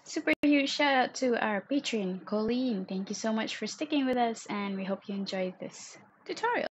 Super huge shout out to our patron, Colleen. Thank you so much for sticking with us, and we hope you enjoyed this tutorial.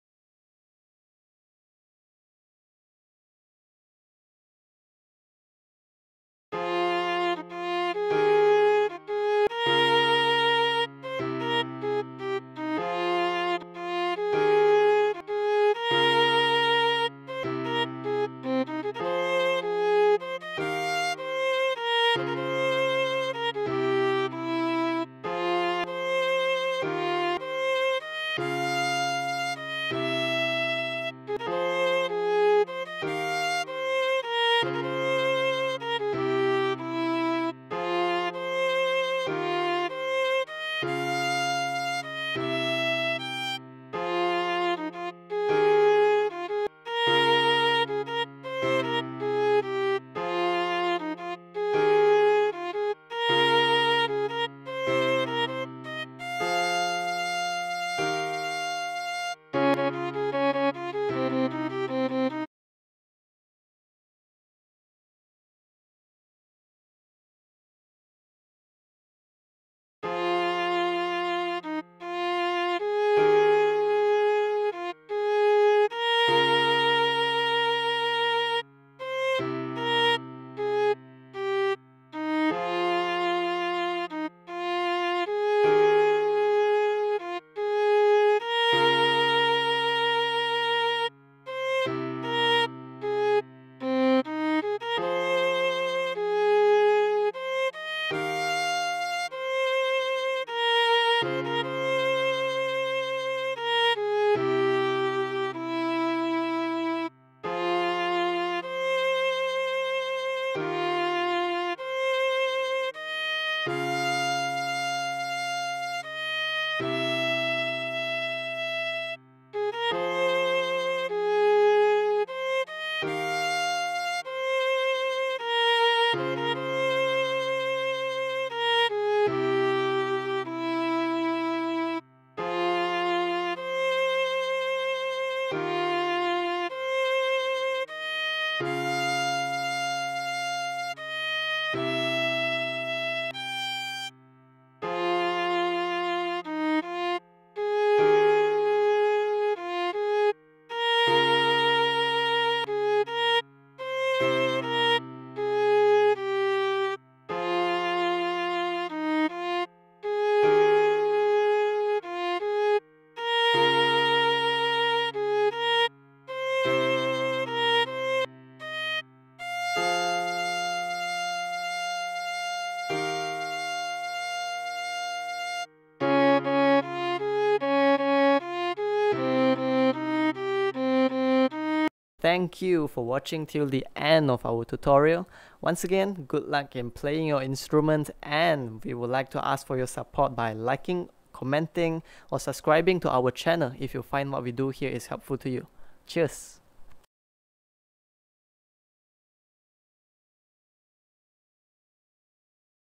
Thank you for watching till the end of our tutorial. Once again, good luck in playing your instrument, and we would like to ask for your support by liking, commenting, or subscribing to our channel if you find what we do here is helpful to you. Cheers!